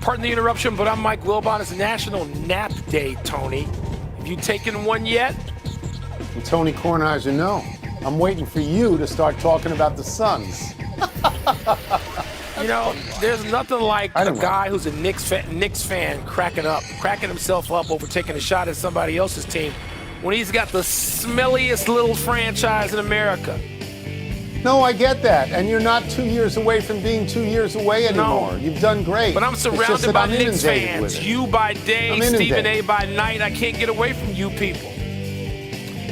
Pardon the interruption, but I'm Mike Wilbon. It's National Nap Day, Tony. Have you taken one yet? And Tony Kornheiser, no. I'm waiting for you to start talking about the Suns. You know, there's nothing like a guy who's a Knicks fan cracking himself up over taking a shot at somebody else's team when he's got the smelliest little franchise in America. No, I get that. And you're not 2 years away from being 2 years away anymore. No. You've done great. But I'm surrounded by Knicks fans. You by day, Stephen A. by night. I can't get away from you people.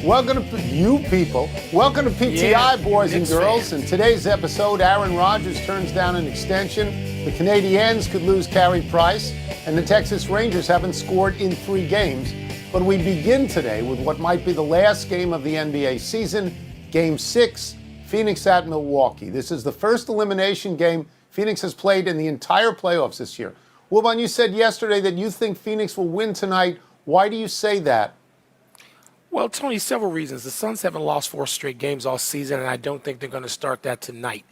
Welcome to you people. Welcome to PTI, boys and girls. In today's episode, Aaron Rodgers turns down an extension. The Canadiens could lose Carey Price. And the Texas Rangers haven't scored in 3 games. But we begin today with what might be the last game of the NBA season, Game 6, Phoenix at Milwaukee. This is the first elimination game Phoenix has played in the entire playoffs this year. Wilbon, you said yesterday that you think Phoenix will win tonight. Why do you say that? Well, Tony, several reasons. The Suns haven't lost 4 straight games all season, and I don't think they're going to start that tonight.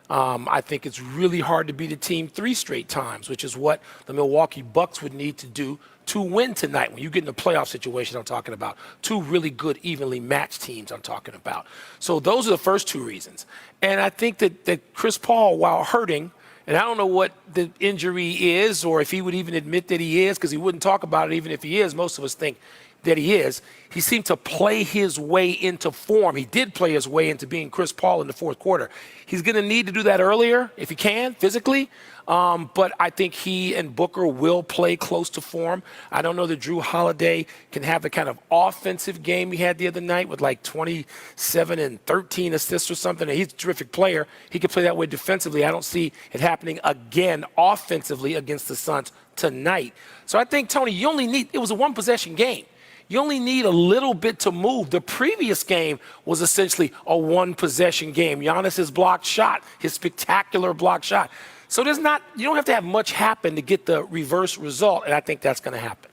I think it's really hard to beat a team 3 straight times, which is what the Milwaukee Bucks would need to do to win tonight. When you get in a playoff situation, I'm talking about 2 really good, evenly matched teams I'm talking about. So those are the first 2 reasons. And I think that Chris Paul, while hurting, and I don't know what the injury is or if he would even admit that he is, because he wouldn't talk about it even if he is. Most of us think that he is. He seemed to play his way into form. He did play his way into being Chris Paul in the fourth quarter. He's going to need to do that earlier if he can, physically. But I think he and Booker will play close to form. I don't know that Drew Holiday can have the kind of offensive game he had the other night with like 27 and 13 assists or something. He's a terrific player. He can play that way defensively. I don't see it happening again offensively against the Suns tonight. So I think, Tony, it was a 1-possession game. You only need a little bit to move. The previous game was essentially a 1-possession game. Giannis's blocked shot, his spectacular blocked shot. So you don't have to have much happen to get the reverse result, and I think that's going to happen.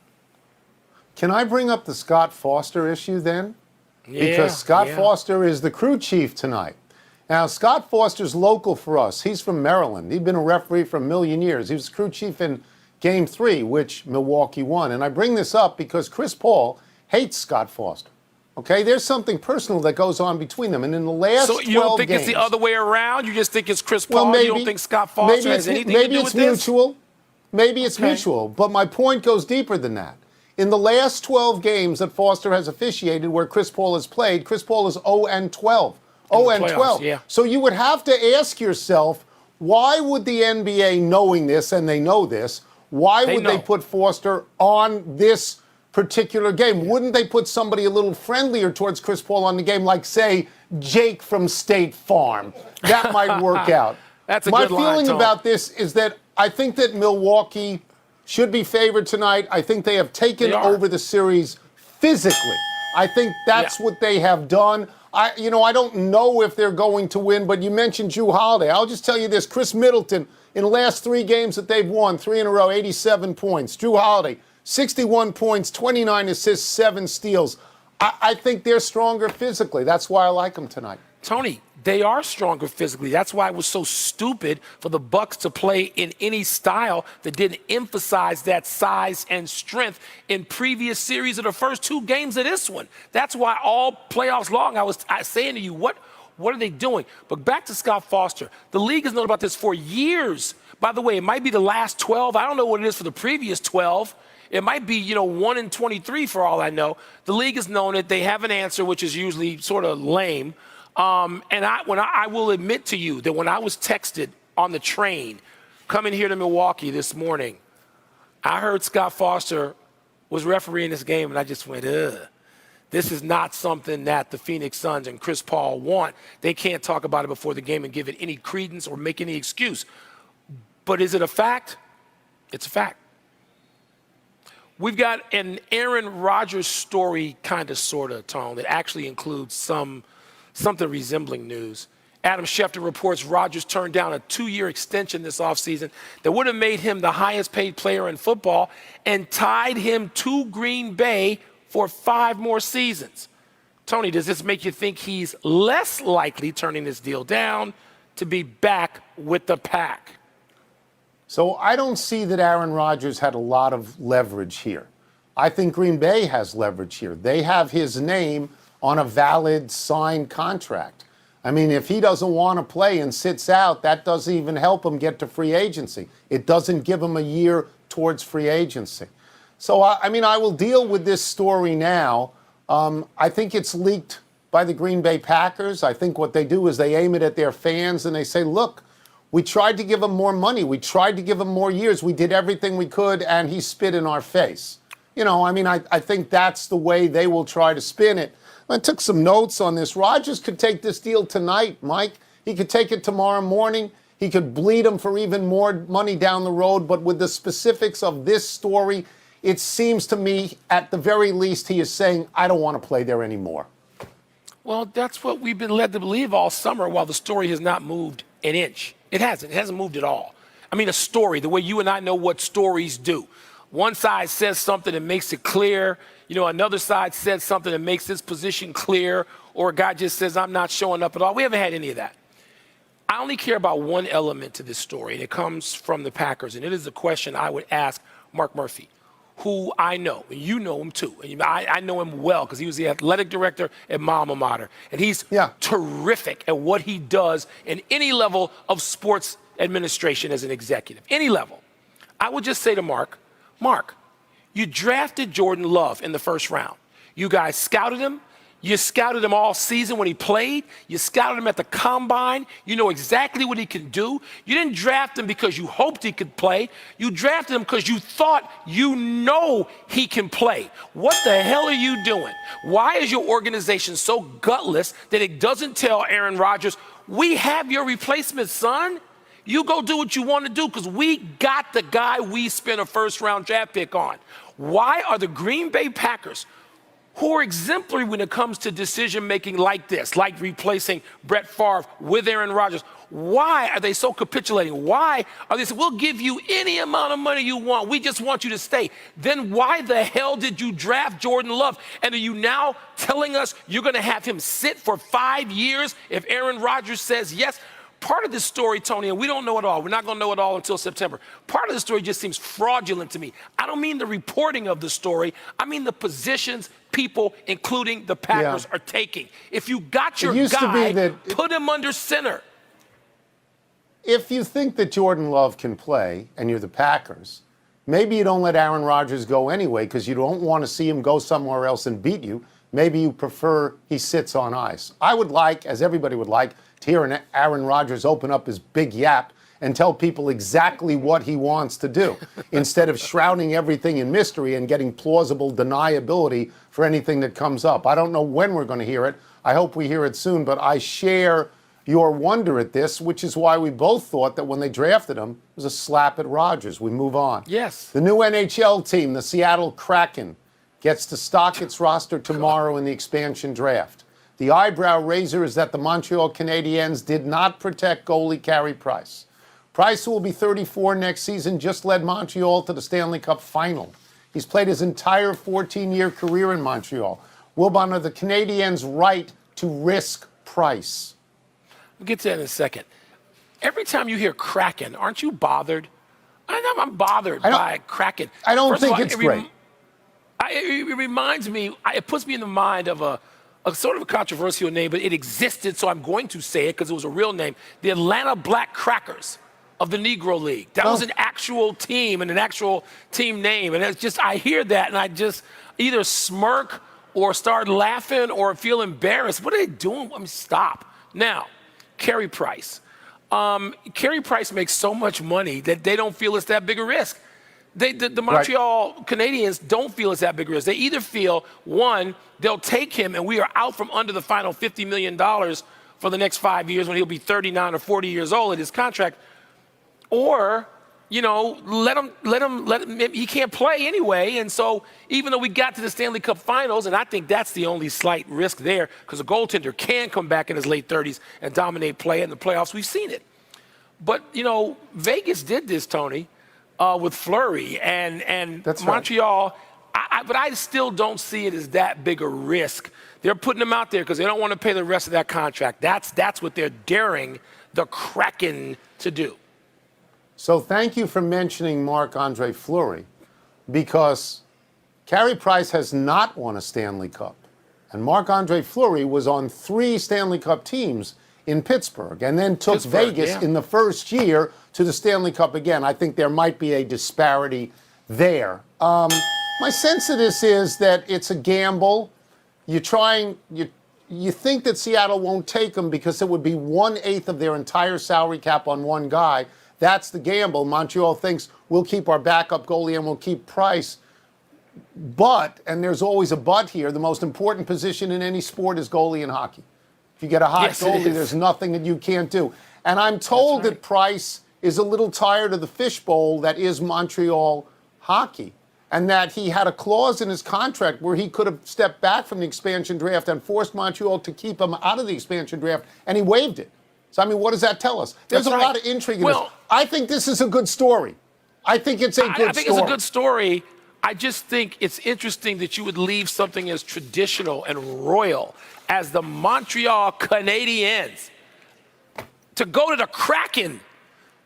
Can I bring up the Scott Foster issue then? Because Scott Foster is the crew chief tonight. Now, Scott Foster's local for us. He's from Maryland. He'd been a referee for a million years. He was crew chief in Game 3, which Milwaukee won. And I bring this up because Chris Paul hates Scott Foster. Okay, there's something personal that goes on between them. And in the last 12 games... So you don't think it's the other way around? You just think it's Chris Paul? Maybe, you don't think Scott Foster has anything to do with this? Maybe it's mutual. Maybe it's mutual. But my point goes deeper than that. In the last 12 games that Foster has officiated where Chris Paul has played, Chris Paul is 0-12. 0-12. Yeah. So you would have to ask yourself, why would the NBA, knowing this, and they know this, why would they put Foster on this particular game? Wouldn't they put somebody a little friendlier towards Chris Paul on the game, like, say, Jake from State Farm? That might work out. That's a good line, My feeling about this is that I think that Milwaukee should be favored tonight. I think they have taken over the series physically. I think that's what they have done. I don't know if they're going to win, but you mentioned Drew Holiday. I'll just tell you this. Chris Middleton, in the last 3 games that they've won, 3 in a row, 87 points. Drew Holiday, 61 points, 29 assists, 7 steals. I think they're stronger physically. That's why I like them tonight. Tony, they are stronger physically. That's why it was so stupid for the Bucks to play in any style that didn't emphasize that size and strength in previous series of the first 2 games of this one. That's why all playoffs long I was saying to you, what are they doing? But back to Scott Foster. The league has known about this for years. By the way, it might be the last 12. I don't know what it is for the previous 12. It might be, 1 in 23 for all I know. The league has known it. They have an answer, which is usually sort of lame. And I will admit to you that when I was texted on the train coming here to Milwaukee this morning, I heard Scott Foster was refereeing this game, and I just went, ugh. This is not something that the Phoenix Suns and Chris Paul want. They can't talk about it before the game and give it any credence or make any excuse. But is it a fact? It's a fact. We've got an Aaron Rodgers story, kind of, sort of, Tone, that actually includes something resembling news. Adam Schefter reports Rodgers turned down a 2-year extension this offseason that would have made him the highest paid player in football and tied him to Green Bay for 5 more seasons. Tony, does this make you think he's less likely turning this deal down to be back with the pack? So I don't see that Aaron Rodgers had a lot of leverage here. I think Green Bay has leverage here. They have his name on a valid signed contract. I mean, if he doesn't want to play and sits out, that doesn't even help him get to free agency. It doesn't give him a year towards free agency. So, I mean, I will deal with this story now. I think it's leaked by the Green Bay Packers. I think what they do is they aim it at their fans and they say, look, we tried to give him more money. We tried to give him more years. We did everything we could, and he spit in our face. You know, I mean, I think that's the way they will try to spin it. I took some notes on this. Rodgers could take this deal tonight, Mike. He could take it tomorrow morning. He could bleed him for even more money down the road. But with the specifics of this story, it seems to me, at the very least, he is saying, I don't want to play there anymore. Well, that's what we've been led to believe all summer while the story has not moved an inch. It hasn't. It hasn't moved at all. I mean, a story, the way you and I know what stories do. One side says something and makes it clear. You know, another side says something and makes his position clear, or a guy just says, I'm not showing up at all. We haven't had any of that. I only care about one element to this story, and it comes from the Packers, and it is a question I would ask Mark Murphy, who I know, and you know him too. And I know him well because he was the athletic director at my alma mater, and he's terrific at what he does in any level of sports administration as an executive, any level. I would just say to Mark, you drafted Jordan Love in the first round. You guys scouted him. You scouted him all season when he played. You scouted him at the combine. You know exactly what he can do. You didn't draft him because you hoped he could play. You drafted him because you thought you know he can play. What the hell are you doing? Why is your organization so gutless that it doesn't tell Aaron Rodgers, we have your replacement, son? You go do what you want to do because we got the guy we spent a first-round draft pick on. Why are the Green Bay Packers, who are exemplary when it comes to decision-making like this, like replacing Brett Favre with Aaron Rodgers, why are they so capitulating? Why are they saying, we'll give you any amount of money you want. We just want you to stay. Then why the hell did you draft Jordan Love? And are you now telling us you're going to have him sit for 5 years if Aaron Rodgers says yes? Part of this story, Tony, and we don't know it all. We're not going to know it all until September. Part of the story just seems fraudulent to me. I don't mean the reporting of the story. I mean the positions people, including the Packers, are taking. If you got your guy, put him under center. If you think that Jordan Love can play and you're the Packers, maybe you don't let Aaron Rodgers go anyway because you don't want to see him go somewhere else and beat you. Maybe you prefer he sits on ice. I would like, as everybody would like, to hear Aaron Rodgers open up his big yap and tell people exactly what he wants to do instead of shrouding everything in mystery and getting plausible deniability for anything that comes up. I don't know when we're going to hear it. I hope we hear it soon, but I share your wonder at this, which is why we both thought that when they drafted him, it was a slap at Rodgers. We move on. Yes. The new NHL team, the Seattle Kraken, gets to stock its roster tomorrow in the expansion draft. The eyebrow raiser is that the Montreal Canadiens did not protect goalie Carey Price. Price, who will be 34 next season, just led Montreal to the Stanley Cup final. He's played his entire 14-year career in Montreal. Wilbon, are the Canadiens right to risk Price? We'll get to that in a second. Every time you hear Kraken, aren't you bothered? I'm bothered by Kraken. I don't think it's great. It reminds me, it puts me in the mind of a sort of a controversial name, but it existed, so I'm going to say it because it was a real name. The Atlanta Black Crackers of the Negro League. That was an actual team and an actual team name. And it's just, I hear that and I just either smirk or start laughing or feel embarrassed. What are they doing? I mean, stop. Now, Carey Price. Carey Price makes so much money that they don't feel it's that big a risk. The Montreal Canadiens don't feel it's that big a risk. They either feel, one, they'll take him and we are out from under the final $50 million for the next 5 years when he'll be 39 or 40 years old in his contract, or, you know, let him, he can't play anyway. And so even though we got to the Stanley Cup finals, and I think that's the only slight risk there because a goaltender can come back in his late 30s and dominate play in the playoffs. We've seen it. But, you know, Vegas did this, Tony, with Fleury and that's Montreal. Right. But I still don't see it as that big a risk. They're putting him out there because they don't want to pay the rest of that contract. That's what they're daring the Kraken to do. So thank you for mentioning Marc-Andre Fleury, because Carey Price has not won a Stanley Cup. And Marc-Andre Fleury was on 3 Stanley Cup teams in Pittsburgh and then took Vegas in the first year to the Stanley Cup again. I think there might be a disparity there. My sense of this is that it's a gamble. You think that Seattle won't take him because it would be 1/8 of their entire salary cap on one guy. That's the gamble. Montreal thinks we'll keep our backup goalie and we'll keep Price. But, and there's always a but here, the most important position in any sport is goalie in hockey. If you get a hot goalie, there's nothing that you can't do. And I'm told that Price is a little tired of the fishbowl that is Montreal hockey, and that he had a clause in his contract where he could have stepped back from the expansion draft and forced Montreal to keep him out of the expansion draft, and he waived it. So, I mean, what does that tell us? There's a lot of intrigue in this. I think this is a good story. I think it's a good story. I think it's a good story. I just think it's interesting that you would leave something as traditional and royal as the Montreal Canadiens to go to the Kraken.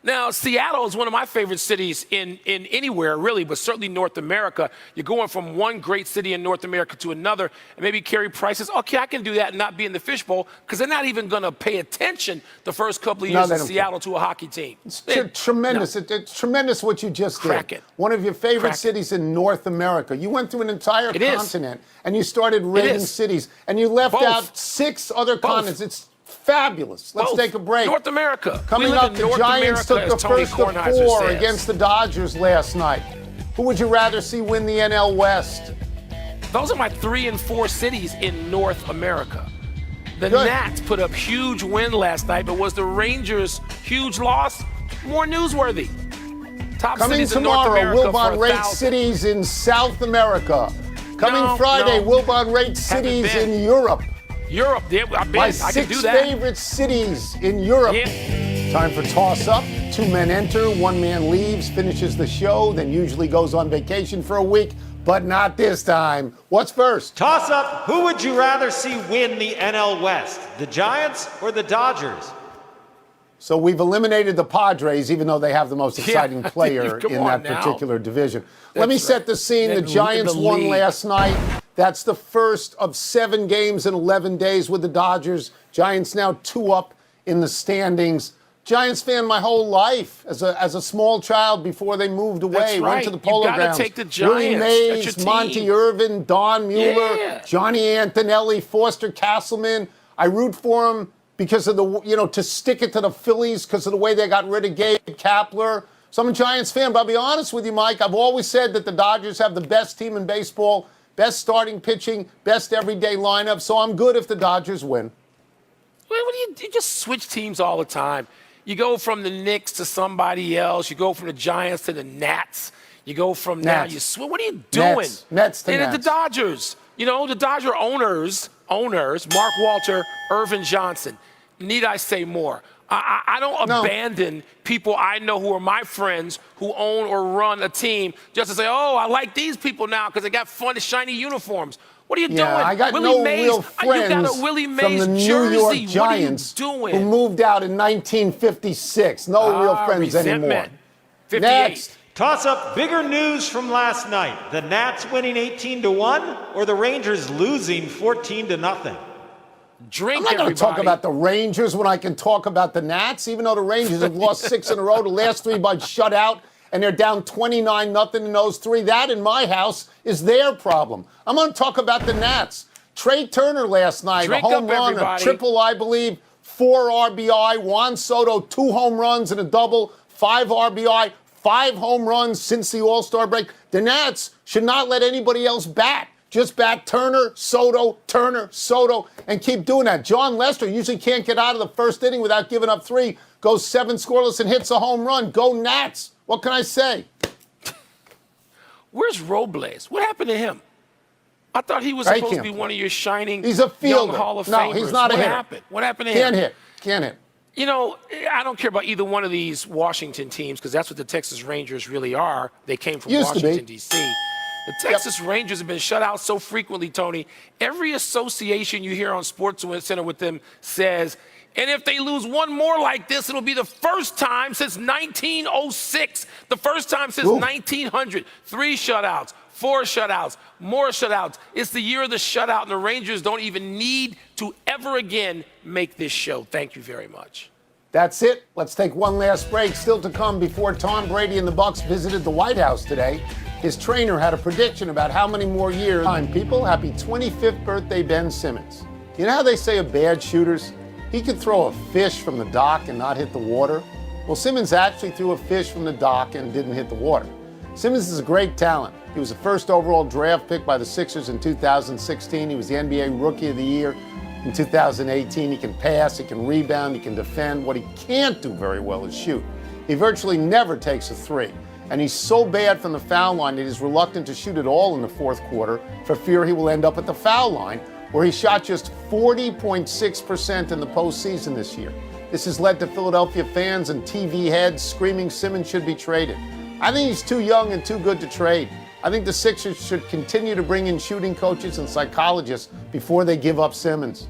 Now, Seattle is one of my favorite cities in anywhere, really, but certainly North America. You're going from one great city in North America to another, and maybe Carey Price says, okay, I can do that and not be in the fishbowl, because they're not even going to pay attention the first couple of years in Seattle to a hockey team. It's tremendous. It's tremendous what you just did. One of your favorite cities in North America. You went through an entire continent, and you started rating cities, and you left out 6 other continents. It's fabulous. Let's take a break. North America. Coming up, the Giants took the first of 4 against the Dodgers last night. Who would you rather see win the NL West? Those are my 3 and 4 cities in North America. The Nats put up huge win last night, but was the Rangers' huge loss more newsworthy? Top Coming cities in North tomorrow, America Wilbon rates cities in South America. Coming Friday, Wilbon rates cities in Europe. Europe, My 6 favorite cities in Europe. Time for toss-up. 2 men enter, 1 man leaves, finishes the show, then usually goes on vacation for a week, but not this time. What's first? Toss-up. Who would you rather see win the NL West, the Giants or the Dodgers? So we've eliminated the Padres, even though they have the most exciting player in that particular division. Let me set the scene. The Giants won last night. That's the first of 7 games in 11 days with the Dodgers. Giants now 2 up in the standings. Giants fan my whole life as a small child before they moved away. Went to the Polo Grounds. Take the Giants. Willie Mays, Monty Irvin, Don Mueller, Johnny Antonelli, Foster Castleman. I root for them because of the, to stick it to the Phillies because of the way they got rid of Gabe Kapler. So I'm a Giants fan, but I'll be honest with you, Mike. I've always said that the Dodgers have the best team in baseball, best starting pitching, best everyday lineup. So I'm good if the Dodgers win. What do you just switch teams all the time? You go from the Knicks to somebody else. You go from the Giants to the Nats. You go from now. What are you doing? Nets to Nats. The Dodgers. The Dodger owners, Mark Walter, Irvin Johnson. Need I say more? I don't abandon people I know who are my friends who own or run a team just to say, oh, I like these people now because they got fun, shiny uniforms. What are you doing? I got Willie Mays, real friends you got a Willie Mays from the New jersey. York Giants what are you doing? who moved out in 1956. No real friends anymore. 58. Next. Toss up. Bigger news from last night. The Nats winning 18-1 or the Rangers losing 14-0? I'm not going to talk about the Rangers when I can talk about the Nats, even though the Rangers have lost 6 in a row, the last 3 by shutout, and they're down 29-0 in those 3. That, in my house, is their problem. I'm going to talk about the Nats. Trey Turner last night, a home run, a triple, I believe, 4 RBI. Juan Soto, 2 home runs and a double, 5 RBI, 5 home runs since the All-Star break. The Nats should not let anybody else bat. Just bat Turner, Soto, and keep doing that. John Lester usually can't get out of the first inning without giving up 3, goes 7 scoreless and hits a home run. Go Nats. What can I say? Where's Robles? What happened to him? I thought he was supposed to be one of your shining He's a fielder. young Hall of Famers. No, he's not a hitter. What happened to him? Can't hit. I don't care about either one of these Washington teams because that's what the Texas Rangers really are. They came from Washington, D.C. The Texas Rangers have been shut out so frequently, Tony. Every association you hear on SportsCenter with them says And if they lose one more like this, it'll be the first time since 1906, the first time since 1900. 3 shutouts, 4 shutouts, more shutouts. It's the year of the shutout, and the Rangers don't even need to ever again make this show. Thank you very much. That's it. Let's take one last break. Still to come before Tom Brady and the Bucs visited the White House today. His trainer had a prediction about how many more years. People, happy 25th birthday, Ben Simmons. You know how they say of bad shooters? He could throw a fish from the dock and not hit the water. Well, Simmons actually threw a fish from the dock and didn't hit the water. Simmons is a great talent. He was the first overall draft pick by the Sixers in 2016. He was the NBA Rookie of the Year in 2018. He can pass, he can rebound, he can defend. What he can't do very well is shoot. He virtually never takes a 3. And he's so bad from the foul line that he's reluctant to shoot at all in the fourth quarter for fear he will end up at the foul line, where he shot just 40.6% in the postseason this year. This has led to Philadelphia fans and TV heads screaming Simmons should be traded. I think he's too young and too good to trade. I think the Sixers should continue to bring in shooting coaches and psychologists before they give up Simmons.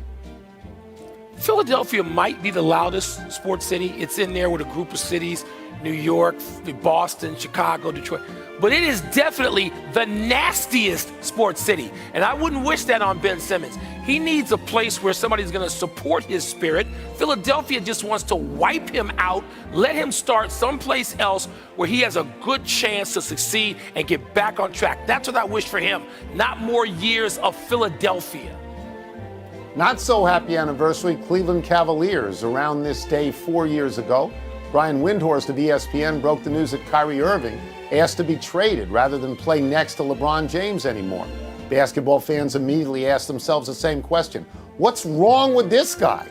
Philadelphia might be the loudest sports city. It's in there with a group of cities, New York, Boston, Chicago, Detroit. But it is definitely the nastiest sports city. And I wouldn't wish that on Ben Simmons. He needs a place where somebody's going to support his spirit. Philadelphia just wants to wipe him out, let him start someplace else where he has a good chance to succeed and get back on track. That's what I wish for him, not more years of Philadelphia. Not so happy anniversary, Cleveland Cavaliers. Around this day 4 years ago, Brian Windhorst of ESPN broke the news that Kyrie Irving asked to be traded rather than play next to LeBron James anymore. Basketball fans immediately asked themselves the same question. What's wrong with this guy?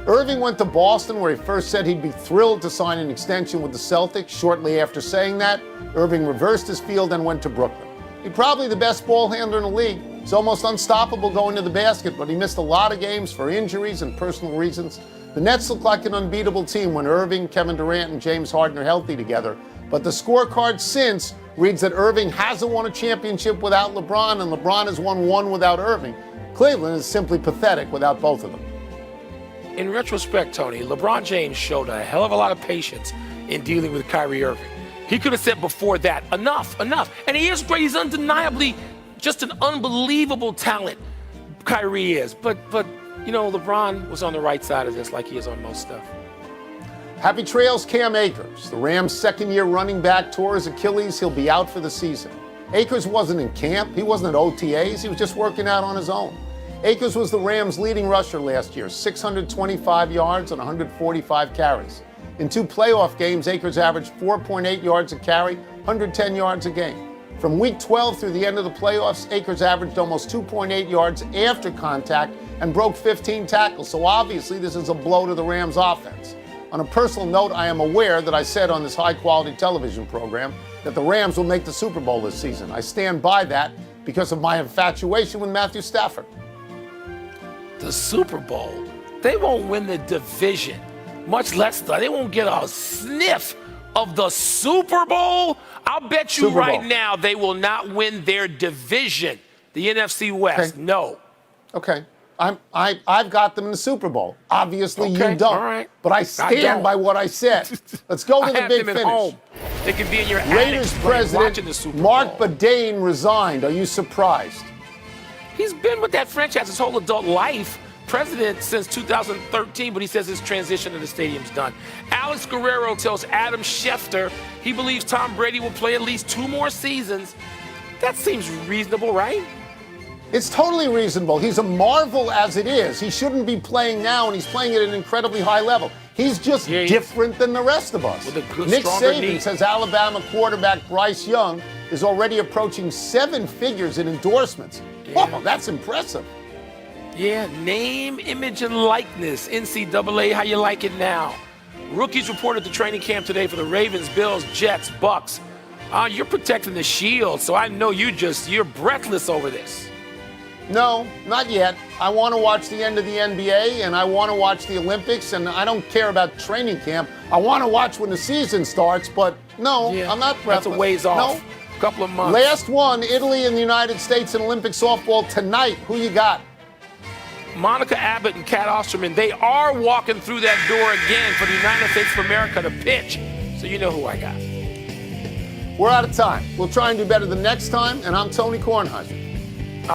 Irving went to Boston, where he first said he'd be thrilled to sign an extension with the Celtics. Shortly after saying that, Irving reversed his field and went to Brooklyn. He's probably the best ball handler in the league. He's almost unstoppable going to the basket, but he missed a lot of games for injuries and personal reasons. The Nets look like an unbeatable team when Irving, Kevin Durant, and James Harden are healthy together. But the scorecard since reads that Irving hasn't won a championship without LeBron, and LeBron has won one without Irving. Cleveland is simply pathetic without both of them. In retrospect, Tony, LeBron James showed a hell of a lot of patience in dealing with Kyrie Irving. He could have said before that, enough. And he is great. He's undeniably just an unbelievable talent, Kyrie is. But you know, LeBron was on the right side of this like he is on most stuff. Happy trails, Cam Akers. The Rams' second-year running back tore his Achilles. He'll be out for the season. Akers wasn't in camp. He wasn't at OTAs. He was just working out on his own. Akers was the Rams' leading rusher last year, 625 yards on 145 carries. In 2 playoff games, Akers averaged 4.8 yards a carry, 110 yards a game. From week 12 through the end of the playoffs, Akers averaged almost 2.8 yards after contact and broke 15 tackles. So obviously this is a blow to the Rams offense. On a personal note, I am aware that I said on this high-quality television program that the Rams will make the Super Bowl this season. I stand by that because of my infatuation with Matthew Stafford. The Super Bowl? They won't win the division, much less they won't get a sniff of the Super Bowl. I'll bet you right now they will not win their division, the NFC West. Okay. No. Okay. I've got them in the Super Bowl. Obviously, you don't. All right. But I stand by what I said. Let's go to the big finish. Home. They could be in your Raiders president Mark Badane resigned. Are you surprised? He's been with that franchise his whole adult life. President since 2013, but he says his transition to the stadium's done. Alex Guerrero tells Adam Schefter he believes Tom Brady will play at least 2 more seasons. That seems reasonable, right? It's totally reasonable. He's a marvel as it is. He shouldn't be playing now, and he's playing at an incredibly high level. He's just different than the rest of us. Nick Saban says Alabama quarterback Bryce Young is already approaching 7 figures in endorsements. Wow, that's impressive. Yeah, name, image, and likeness. NCAA, how you like it now? Rookies reported to training camp today for the Ravens, Bills, Jets, Bucks. You're protecting the shield, so I know you're breathless over this. No, not yet. I want to watch the end of the NBA, and I want to watch the Olympics, and I don't care about training camp. I want to watch when the season starts, but no, I'm not breathless. That's a ways off. No. A couple of months. Last one, Italy and the United States in Olympic softball tonight. Who you got? Monica Abbott and Kat Osterman, they are walking through that door again for the United States of America to pitch. So you know who I got. We're out of time. We'll try and do better the next time, and I'm Tony Kornheiser.